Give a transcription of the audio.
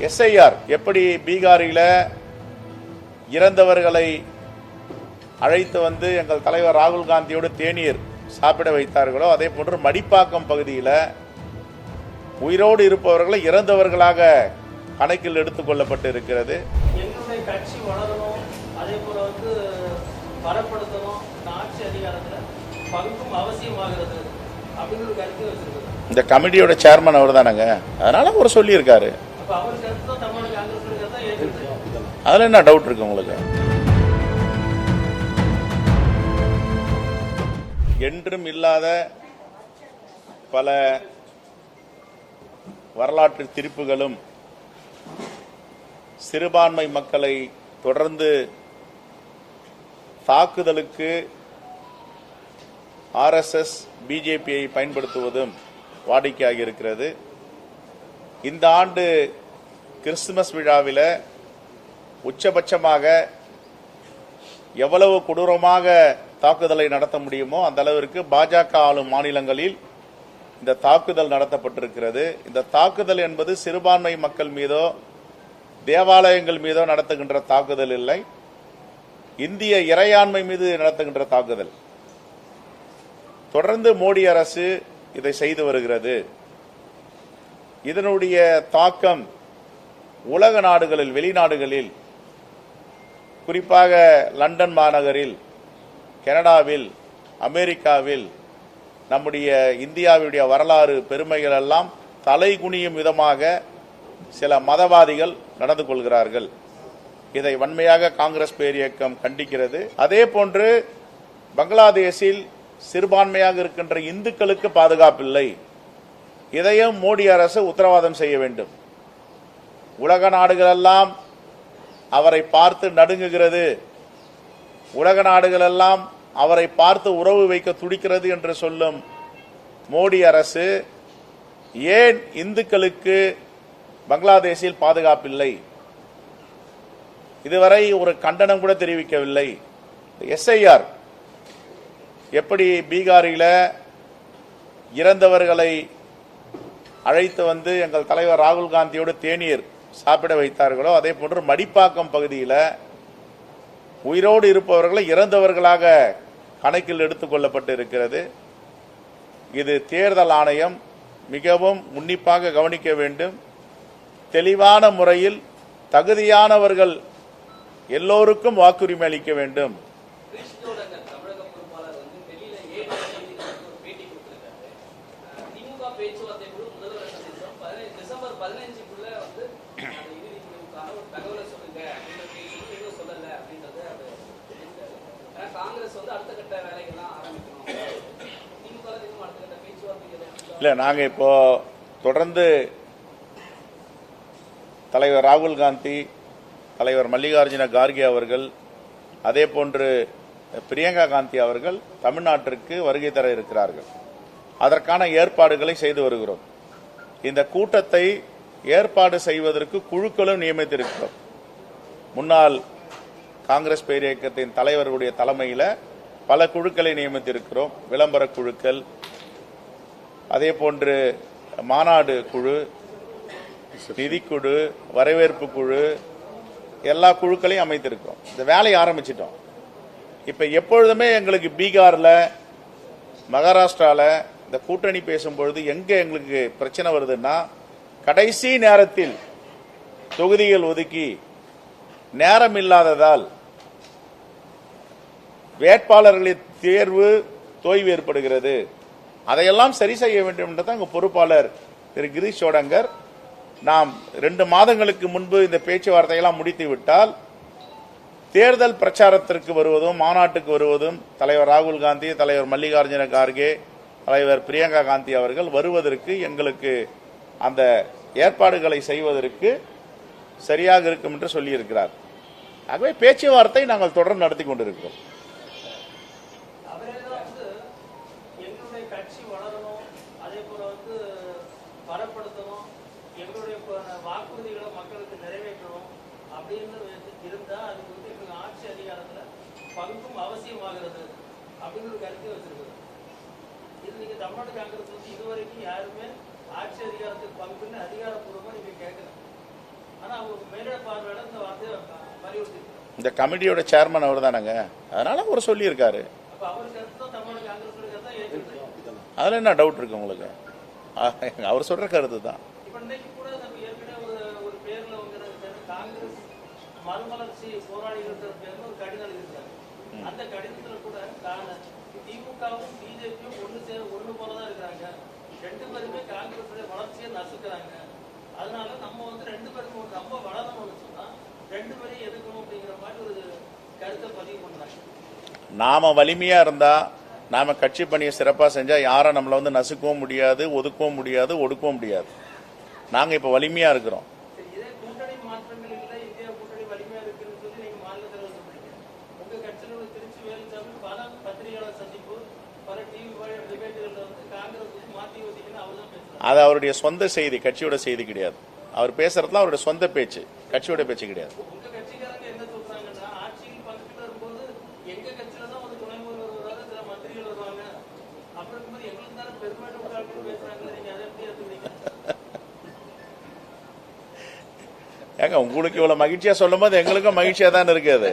SIR எப்படி பீகாரில் இறந்தவர்களை அழைத்து வந்து எங்கள் தலைவர் ராகுல் காந்தியோடு தேநீர் சாப்பிட வைத்தார்களோ அதே போன்று மடிப்பாக்கம் பகுதியில் உயிரோடு இருப்பவர்களை இறந்தவர்களாக கணக்கில் எடுத்துக் கொள்ளப்பட்டு இருக்கிறது. எங்களுடைய கட்சி வளரணும், அதே போல பலப்படுத்தணும், ஆட்சி அதிகாரத்தில் பங்கும் அவசியமாகிறது அப்படின்னு ஒரு கருத்து வச்சிருக்காரு. இந்த கமிட்டியோட சேர்மன் அவர் தானங்க, அதனால அவர் சொல்லியிருக்காரு. அதுல என்ன டவுட் இருக்கு உங்களுக்கு? என்றும் இல்லாத பல வரலாற்று திருப்புகளும் சிறுபான்மை மக்களை தொடர்ந்து தாக்குதலுக்கு RSS பிஜேபியை பயன்படுத்துவதும் வாடிக்கையாகி இருக்கிறது. இந்த ஆண்டு கிறிஸ்துமஸ் விழாவில் உச்சபட்சமாக எவ்வளவு கொடூரமாக தாக்குதலை நடத்த முடியுமோ அந்த அளவிற்கு பாஜக ஆளும் மாநிலங்களில் இந்த தாக்குதல் நடத்தப்பட்டிருக்கிறது. இந்த தாக்குதல் என்பது சிறுபான்மை மக்கள் மீதோ தேவாலயங்கள் மீதோ நடத்துகின்ற தாக்குதல் இல்லை, இந்திய இறையாண்மை மீது நடத்துகின்ற தாக்குதல். தொடர்ந்து மோடி அரசு இதை செய்து வருகிறது. இதனுடைய தாக்கம் உலக நாடுகளில், வெளிநாடுகளில், குறிப்பாக லண்டன் மாநகரில், கனடாவில், அமெரிக்காவில் நம்முடைய இந்தியாவுடைய வரலாறு பெருமைகள் எல்லாம் தலை குனியும் விதமாக சில மதவாதிகள் நடந்து கொள்கிறார்கள். இதை வன்மையாக காங்கிரஸ் பேரியக்கம் கண்டிக்கிறது. அதே போன்று பங்களாதேஷில் சிறுபான்மையாக இருக்கின்ற இந்துக்களுக்கு பாதுகாப்பில்லை, இதையும் மோடி அரசு உத்தரவாதம் செய்ய வேண்டும். உலக நாடுகளெல்லாம் அவரை பார்த்து நடுங்குகிறது, உலக நாடுகளெல்லாம் அவரை பார்த்து உறவு வைக்க துடிக்கிறது என்று சொல்லும் மோடி அரசு ஏன் இந்துக்களுக்கு பங்களாதேஷில் பாதுகாப்பில்லை? இதுவரை ஒரு கண்டனம் கூட தெரிவிக்கவில்லை. எஸ்ஐஆர் எப்படி பீகாரில் இறந்தவர்களை அழைத்து வந்து எங்கள் தலைவர் ராகுல் காந்தியோடு தேநீர் சாப்பிட வைத்தார்களோ அதே போன்று மடிப்பாக்கம் பகுதியில் உயிரோடு இருப்பவர்களை இறந்தவர்களாக கணக்கில் எடுத்துக் கொள்ளப்பட்டு இருக்கிறது. இது தேர்தல் ஆணையம் மிகவும் உன்னிப்பாக கவனிக்க வேண்டும். தெளிவான முறையில் தகுதியானவர்கள் எல்லோருக்கும் வாக்குரிமை அளிக்க வேண்டும். இல்ல, நாங்க இப்போ தொடர்ந்து தலைவர் ராகுல் காந்தி, தலைவர் மல்லிகார்ஜுன கார்கே அவர்கள், அதே போன்று பிரியங்கா காந்தி அவர்கள் தமிழ்நாட்டிற்கு வருகை தர இருக்கிறார்கள். அதற்கான ஏற்பாடுகளை செய்து வருகிறோம். இந்த கூட்டத்தை ஏற்பாடு செய்வதற்கு குழுக்களும் நியமித்திருக்கிறோம். முன்னாள் காங்கிரஸ் பேரியக்கத்தின் தலைவர்களுடைய தலைமையில் பல குழுக்களை நியமித்திருக்கிறோம். விளம்பர குழுக்கள், அதே போன்று மாநாடு குழு, நிதிக்குழு, வரவேற்பு குழு, எல்லா குழுக்களையும் அமைத்திருக்கிறோம். இந்த வேலையை ஆரம்பிச்சிட்டோம். இப்ப எப்பொழுதுமே எங்களுக்கு பீகார்ல, மகாராஷ்டிரால இந்த கூட்டணி பேசும்பொழுது எங்க எங்களுக்கு பிரச்சனை வருதுன்னா, கடைசி நேரத்தில் தொகுதிகள் ஒதுக்கி நேரம் இல்லாததால் வேட்பாளர்களின் தேர்வு தோய்வு ஏற்படுகிறது. அதையெல்லாம் சரி செய்ய வேண்டும் என்றுதான் எங்கள் பொறுப்பாளர் திரு கிரீஷ் சோடங்கர், நாம் 2 மாதங்களுக்கு முன்பு இந்த பேச்சுவார்த்தையெல்லாம் முடித்து விட்டால் தேர்தல் பிரச்சாரத்திற்கு வருவதும் மாநாட்டுக்கு வருவதும் தலைவர் ராகுல் காந்தி, தலைவர் மல்லிகார்ஜுன கார்கே, தலைவர் பிரியங்கா காந்தி அவர்கள் வருவதற்கு எங்களுக்கு அந்த ஏற்பாடுகளை செய்வதற்கு சரியாக இருக்கும் என்று சொல்லியிருக்கிறார். ஆகவே பேச்சுவார்த்தை நாங்கள் தொடர்ந்து நடத்தி கொண்டிருக்கிறோம். கட்சி வளரணும், அதே போல பலப்படுத்தணும், எங்களுடைய வாக்குறுதிகளை மக்களுக்கு நிறைவேற்றணும் அப்படின்னு இருந்தா அதுக்கு எங்களுக்கு ஆட்சி அதிகாரத்துல பங்கும் அவசியமாகிறது அப்படின்னு ஒரு கருத்தை வச்சிருக்கிறது. இது நீங்க தமிழ்நாடு காங்கிரஸ் இதுவரைக்கும் யாருமே ஆட்சி அதிகாரத்துக்கு பங்குன்னு அதிகாரப்பூர்வமா நீங்க கேட்கல. மேலிட பார்வையாளர் இந்த வார்த்தையை வலியுறுத்தி இந்த கமிட்டியோட சேர்மன் அவர் தானங்க, அதனால அவர் சொல்லியிருக்காரு. அப்ப அவர் கருத்து தான் தமிழ்நாடு காங்கிரஸ் கருத்து தான் ஏற்கனவே. அதில் என்ன டவுட் இருக்கு உங்களுக்கு? அவர் சொல்ற கருத்து தான். இப்ப இன்னைக்கு கூட நம்ம ஏற்கனவே ஒரு பேர்ல வந்து காங்கிரஸ் மறுமலர்ச்சி போராளிகள் பேர்ல ஒரு கடிதம் எழுதியிருக்காங்க. அந்த கடிதத்துல கூட திமுகவும் பிஜேபியும் ஒண்ணு போலதான் இருக்கிறாங்க, ரெண்டு பேருமே காங்கிரஸ் வளர்ச்சியை நசுக்கிறாங்க, அதனால நம்ம வந்து ரெண்டு பேருக்கும் ரொம்ப வளரணும்னு சொன்னா ரெண்டு பேரையும் எதுக்கணும் அப்படிங்கிற மாதிரி ஒரு கருத்தை பதிவு பண்ணாங்க. நாம வலிமையா இருந்தா, நாம கட்சி பணியை சிறப்பா செஞ்சா யாரும் நம்மளை வந்து நசுக்கவும் முடியாது, ஒதுக்கவும் முடியாது, ஒடுக்கவும் முடியாது. நாங்க இப்ப வலிமையா இருக்கிறோம். இதே கூட்டணி மாற்றங்கள் இல்லை, இந்தியா கூட்டணி வலிமையா இருக்குன்னு சொல்லி நீங்க மாநில தலைவர் சொல்றீங்க. உங்க கட்சியில திருச்சி வேலுச்சாமி பல பத்திரிகையாளர் சந்திப்பு, பல டிவி டிபேட்டுகள்ல வந்து காங்கிரஸ் மாற்றி யோசிக்கணும் அவர் தான் பேசுறாரு. அது அவருடைய சொந்த செய்தி, கட்சியோட செய்தி கிடையாது. அவர் பேசுறதுலாம் அவருடைய சொந்த பேச்சு, கட்சியோட பேச்சு கிடையாது. உங்க கட்சிக்காரங்க என்ன சொல்றாங்கன்னா, ஆட்சியில் பக்கத்துல இருக்கும்போது எங்க கட்சியில தான் ஒரு துணை முதல்வர் வருவாங்க, சில மந்திரிகள் வருவாங்க, அப்படி இருக்கும்போது எங்களுக்கு தானே பெருமையான ஒரு ஆட்கள் பேசுறாங்க, நீங்க அதை எப்படி எடுத்துக்கிறீங்க? ஏங்க உங்களுக்கு இவ்வளவு மகிழ்ச்சியா சொல்லும் போது எங்களுக்கும் மகிழ்ச்சியா தான் இருக்குது.